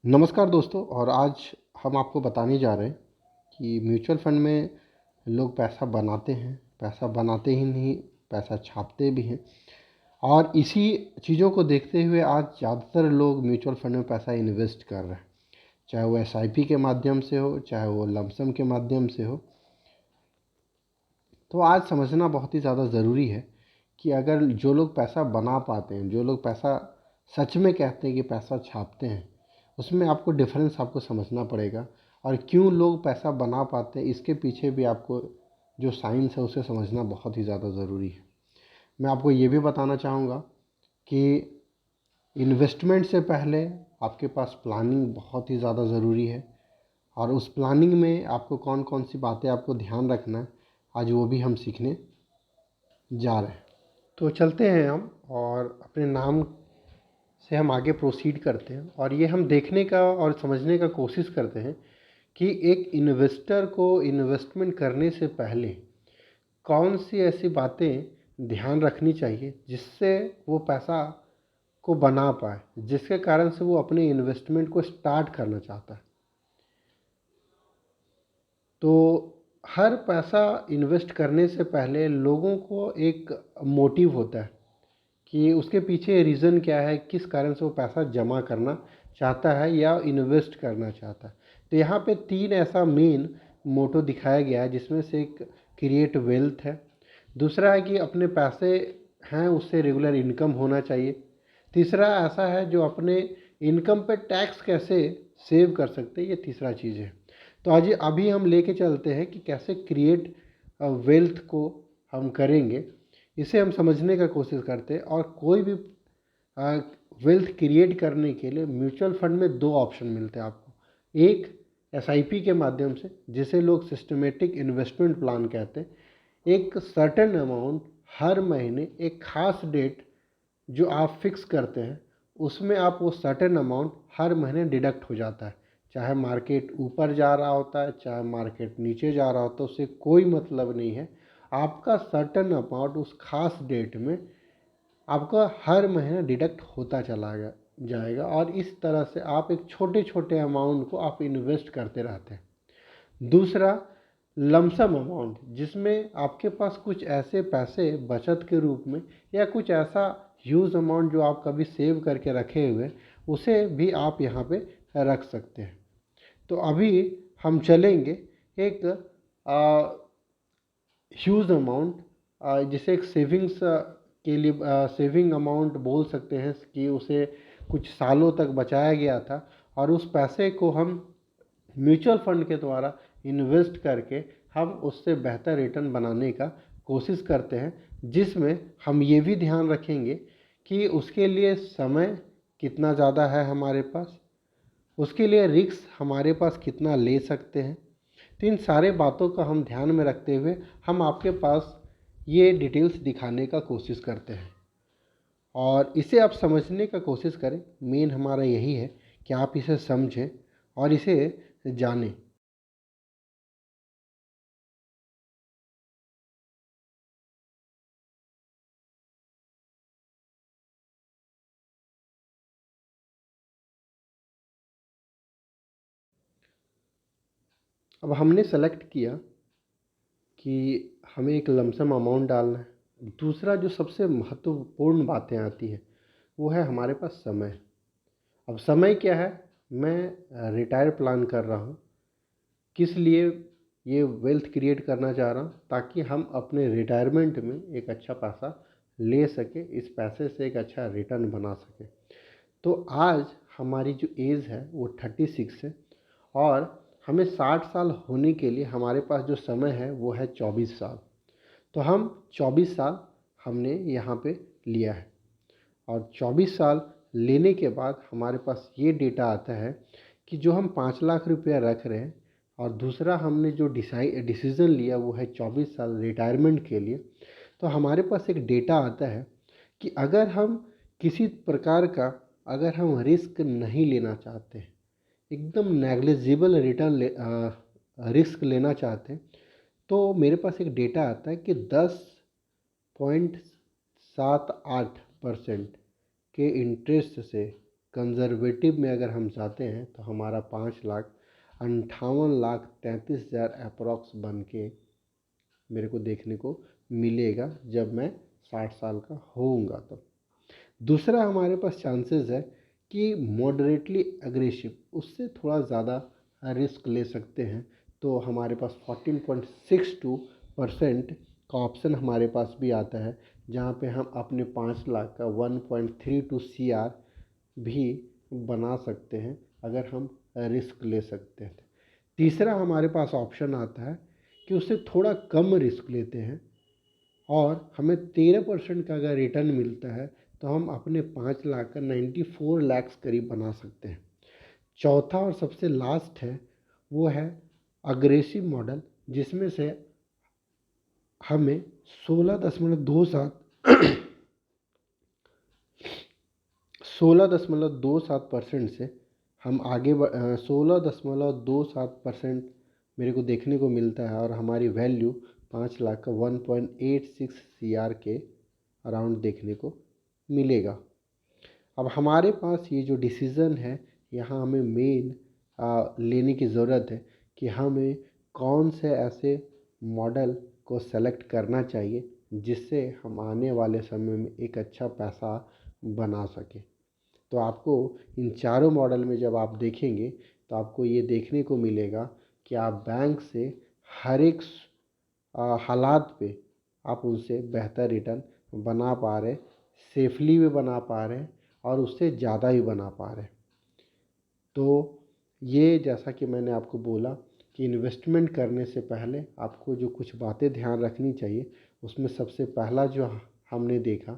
नमस्कार दोस्तों। और आज हम आपको बताने जा रहे हैं कि म्यूचुअल फंड में लोग पैसा बनाते हैं, पैसा बनाते ही नहीं, पैसा छापते भी हैं। और इसी चीज़ों को देखते हुए आज ज़्यादातर लोग म्यूचुअल फंड में पैसा इन्वेस्ट कर रहे हैं, चाहे वो एसआईपी के माध्यम से हो, चाहे वो लमसम के माध्यम से हो। तो आज समझना बहुत ही ज़्यादा ज़रूरी है कि अगर जो लोग पैसा बना पाते हैं, जो लोग पैसा सच में कहते हैं कि पैसा छापते हैं, उसमें आपको डिफरेंस आपको समझना पड़ेगा। और क्यों लोग पैसा बना पाते हैं, इसके पीछे भी आपको जो साइंस है उसे समझना बहुत ही ज़्यादा ज़रूरी है। मैं आपको ये भी बताना चाहूँगा कि इन्वेस्टमेंट से पहले आपके पास प्लानिंग बहुत ही ज़्यादा ज़रूरी है। और उस प्लानिंग में आपको कौन कौन सी बातें आपको ध्यान रखना है, आज वो भी हम सीखने जा रहे हैं। तो चलते हैं हम और अपने नाम से हम आगे प्रोसीड करते हैं। और ये हम देखने का और समझने का कोशिश करते हैं कि एक इन्वेस्टर को इन्वेस्टमेंट करने से पहले कौन सी ऐसी बातें ध्यान रखनी चाहिए जिससे वो पैसा को बना पाए, जिसके कारण से वो अपने इन्वेस्टमेंट को स्टार्ट करना चाहता है। तो हर पैसा इन्वेस्ट करने से पहले लोगों को एक मोटिव होता है कि उसके पीछे रीज़न क्या है, किस कारण से वो पैसा जमा करना चाहता है या इन्वेस्ट करना चाहता है। तो यहाँ पे तीन ऐसा मेन मोटो दिखाया गया है, जिसमें से एक क्रिएट वेल्थ है, दूसरा है कि अपने पैसे हैं उससे रेगुलर इनकम होना चाहिए, तीसरा ऐसा है जो अपने इनकम पे टैक्स कैसे सेव कर सकते हैं, ये तीसरा चीज़ है। तो आज अभी हम लेके चलते हैं कि कैसे क्रिएट वेल्थ को हम करेंगे, इसे हम समझने का कोशिश करते हैं। और कोई भी वेल्थ क्रिएट करने के लिए म्यूचुअल फंड में दो ऑप्शन मिलते हैं आपको। एक एसआईपी के माध्यम से, जिसे लोग सिस्टमेटिक इन्वेस्टमेंट प्लान कहते हैं। एक सर्टेन अमाउंट हर महीने एक खास डेट जो आप फिक्स करते हैं, उसमें आप वो सर्टेन अमाउंट हर महीने डिडक्ट हो जाता है। चाहे मार्केट ऊपर जा रहा होता है, चाहे मार्केट नीचे जा रहा होता है, उससे कोई मतलब नहीं है। आपका सर्टेन अमाउंट उस खास डेट में आपका हर महीने डिडक्ट होता चला जाएगा। और इस तरह से आप एक छोटे छोटे अमाउंट को आप इन्वेस्ट करते रहते हैं। दूसरा लमसम अमाउंट, जिसमें आपके पास कुछ ऐसे पैसे बचत के रूप में या कुछ ऐसा ह्यूज अमाउंट जो आप कभी सेव करके रखे हुए, उसे भी आप यहाँ पे रख सकते हैं। तो अभी हम चलेंगे एक ह्यूज अमाउंट, जिसे एक सेविंग्स के लिए सेविंग अमाउंट बोल सकते हैं, कि उसे कुछ सालों तक बचाया गया था और उस पैसे को हम म्यूचुअल फंड के द्वारा इन्वेस्ट करके हम उससे बेहतर रिटर्न बनाने का कोशिश करते हैं, जिसमें हम ये भी ध्यान रखेंगे कि उसके लिए समय कितना ज़्यादा है हमारे पास, उसके लिए रिस्क हमारे पास कितना ले सकते हैं। तो इन सारे बातों का हम ध्यान में रखते हुए हम आपके पास ये डिटेल्स दिखाने का कोशिश करते हैं और इसे आप समझने का कोशिश करें। मेन हमारा यही है कि आप इसे समझें और इसे जानें। अब हमने सेलेक्ट किया कि हमें एक लमसम अमाउंट डालना है। दूसरा जो सबसे महत्वपूर्ण बातें आती हैं, वो है हमारे पास समय। अब समय क्या है, मैं रिटायर प्लान कर रहा हूँ, किस लिए ये वेल्थ क्रिएट करना चाह रहा हूँ, ताकि हम अपने रिटायरमेंट में एक अच्छा पैसा ले सके, इस पैसे से एक अच्छा रिटर्न बना सके। तो आज हमारी जो एज है वो 36 है और हमें 60 साल होने के लिए हमारे पास जो समय है वो है 24 साल। तो हम 24 साल हमने यहाँ पे लिया है और 24 साल लेने के बाद हमारे पास ये डेटा आता है कि जो हम 5 लाख रुपया रख रहे हैं और दूसरा हमने जो डिसीज़न लिया वो है 24 साल रिटायरमेंट के लिए। तो हमारे पास एक डेटा आता है कि अगर हम किसी प्रकार का अगर हम रिस्क नहीं लेना चाहते, एकदम नेग्लिजिबल रिस्क लेना चाहते हैं, तो मेरे पास एक डेटा आता है कि 10.78% के इंटरेस्ट से कंजर्वेटिव में अगर हम जाते हैं तो हमारा 5,58,33,000 अप्रॉक्स बन के मेरे को देखने को मिलेगा जब मैं 60 साल का होऊंगा। तब दूसरा हमारे पास चांसेस है कि मॉडरेटली एग्रेसिव, उससे थोड़ा ज़्यादा रिस्क ले सकते हैं। तो हमारे पास 14.62% का ऑप्शन हमारे पास भी आता है, जहाँ पे हम अपने 5 लाख का 1.32 CR भी बना सकते हैं अगर हम रिस्क ले सकते हैं। तीसरा हमारे पास ऑप्शन आता है कि उससे थोड़ा कम रिस्क लेते हैं और हमें 13% का अगर रिटर्न मिलता है तो हम अपने 5 लाख का 94 लाख करीब बना सकते हैं। चौथा और सबसे लास्ट है वो है अग्रेसिव मॉडल, जिसमें से हमें 16.27% से हम आगे 16.27% मेरे को देखने को मिलता है और हमारी वैल्यू 5 लाख का 1.86 CR के अराउंड देखने को मिलेगा। अब हमारे पास ये जो डिसीज़न है, यहाँ हमें मेन लेने की ज़रूरत है कि हमें कौन से ऐसे मॉडल को सेलेक्ट करना चाहिए जिससे हम आने वाले समय में एक अच्छा पैसा बना सकें। तो आपको इन चारों मॉडल में जब आप देखेंगे तो आपको ये देखने को मिलेगा कि आप बैंक से हर एक हालात पे आप उनसे बेहतर रिटर्न बना पा रहे, सेफली भी बना पा रहे हैं और उससे ज़्यादा भी बना पा रहे हैं। तो ये जैसा कि मैंने आपको बोला कि इन्वेस्टमेंट करने से पहले आपको जो कुछ बातें ध्यान रखनी चाहिए, उसमें सबसे पहला जो हमने देखा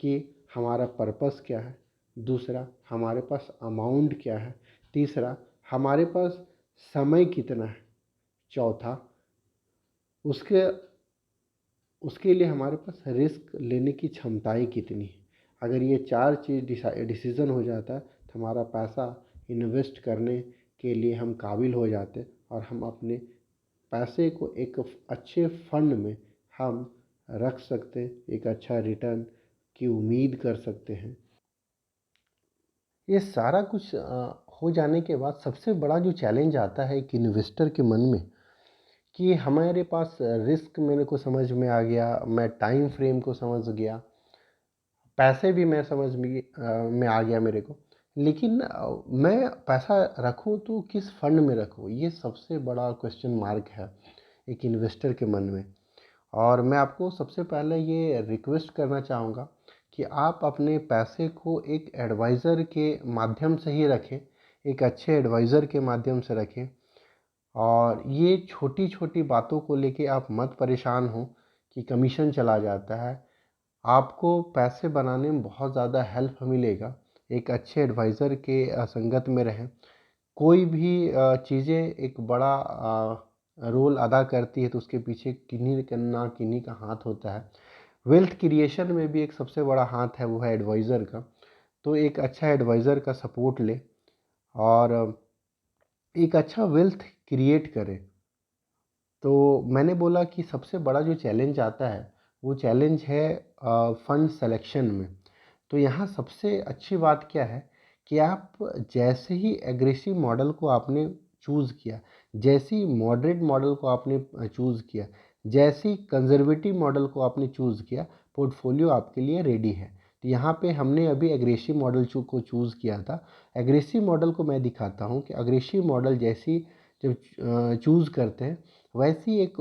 कि हमारा पर्पस क्या है, दूसरा हमारे पास अमाउंट क्या है, तीसरा हमारे पास समय कितना है, चौथा उसके लिए हमारे पास रिस्क लेने की क्षमताएं कितनी है। अगर ये चार चीज़ डिसीज़न हो जाता है तो हमारा पैसा इन्वेस्ट करने के लिए हम काबिल हो जाते और हम अपने पैसे को एक अच्छे फंड में हम रख सकते, एक अच्छा रिटर्न की उम्मीद कर सकते हैं। ये सारा कुछ हो जाने के बाद सबसे बड़ा जो चैलेंज आता है एक इन्वेस्टर के मन में कि हमारे पास रिस्क मेरे को समझ में आ गया, मैं टाइम फ्रेम को समझ गया, पैसे भी मैं समझ में आ गया मेरे को, लेकिन मैं पैसा रखूं तो किस फंड में रखूं, ये सबसे बड़ा क्वेश्चन मार्क है एक इन्वेस्टर के मन में। और मैं आपको सबसे पहले ये रिक्वेस्ट करना चाहूँगा कि आप अपने पैसे को एक एडवाइज़र के माध्यम से ही रखें, एक अच्छे एडवाइज़र के माध्यम से रखें। और ये छोटी छोटी बातों को लेके आप मत परेशान हो कि कमीशन चला जाता है। आपको पैसे बनाने में बहुत ज़्यादा हेल्प मिलेगा, एक अच्छे एडवाइज़र के संगत में रहें। कोई भी चीज़ें एक बड़ा रोल अदा करती है तो उसके पीछे किन्हीं ना किन्हीं का हाथ होता है। वेल्थ क्रिएशन में भी एक सबसे बड़ा हाथ है, वो है एडवाइज़र का। तो एक अच्छा एडवाइज़र का सपोर्ट ले और एक अच्छा वेल्थ क्रिएट करें। तो मैंने बोला कि सबसे बड़ा जो चैलेंज आता है वो चैलेंज है फंड सिलेक्शन में। तो यहाँ सबसे अच्छी बात क्या है कि आप जैसे ही एग्रेसिव मॉडल को आपने चूज़ किया, जैसे ही मॉडरेट मॉडल को आपने चूज़ किया, जैसे ही कंजर्वेटिव मॉडल को आपने चूज़ किया, पोर्टफोलियो आपके लिए रेडी है। तो यहाँ पे हमने अभी एग्रेसिव मॉडल को चूज़ किया था। एग्रेसिव मॉडल को मैं दिखाता हूँ कि एग्रेसिव मॉडल जैसी जब चूज़ करते हैं वैसी एक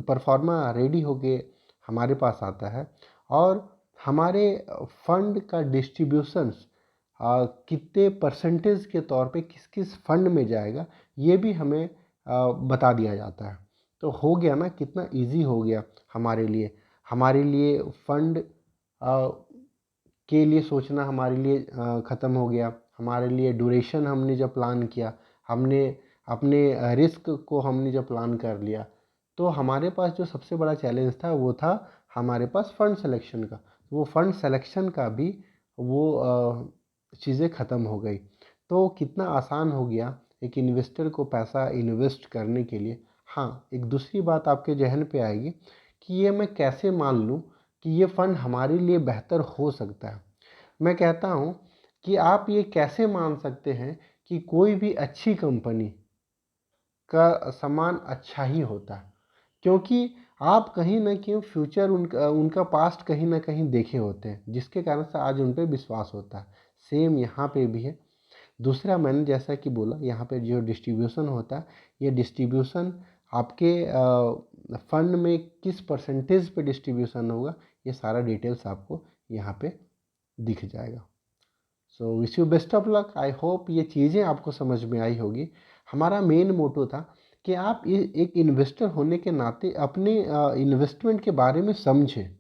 परफॉर्मा रेडी होके हमारे पास आता है और हमारे फंड का डिस्ट्रीब्यूशंस कितने परसेंटेज के तौर पे किस किस फंड में जाएगा ये भी हमें बता दिया जाता है। तो हो गया ना, कितना इजी हो गया हमारे लिए फंड के लिए सोचना हमारे लिए ख़त्म हो गया। हमारे लिए ड्यूरेशन हमने जब प्लान किया, हमने अपने रिस्क को हमने जब प्लान कर लिया, तो हमारे पास जो सबसे बड़ा चैलेंज था वो था हमारे पास फ़ंड सिलेक्शन का। वो फ़ंड सिलेक्शन का भी वो चीज़ें ख़त्म हो गई। तो कितना आसान हो गया एक इन्वेस्टर को पैसा इन्वेस्ट करने के लिए। हाँ, एक दूसरी बात आपके जहन पे आएगी कि ये मैं कैसे मान लूँ कि ये फ़ंड हमारे लिए बेहतर हो सकता है। मैं कहता हूँ कि आप ये कैसे मान सकते हैं कि कोई भी अच्छी कंपनी का सामान अच्छा ही होता है, क्योंकि आप कहीं ना कहीं फ्यूचर उनका पास्ट कहीं ना कहीं देखे होते हैं, जिसके कारण से आज उन पे विश्वास होता है। सेम यहाँ पे भी है। दूसरा, मैंने जैसा कि बोला, यहाँ पे जो डिस्ट्रीब्यूशन होता है, ये डिस्ट्रीब्यूशन आपके फंड में किस परसेंटेज पे डिस्ट्रीब्यूशन होगा, ये सारा डिटेल्स आपको यहाँ पे दिख जाएगा। So wish you best of luck. I hope ये चीज़ें आपको समझ में आई होगी। हमारा मेन मोटो था कि आप एक इन्वेस्टर होने के नाते अपने इन्वेस्टमेंट के बारे में समझें,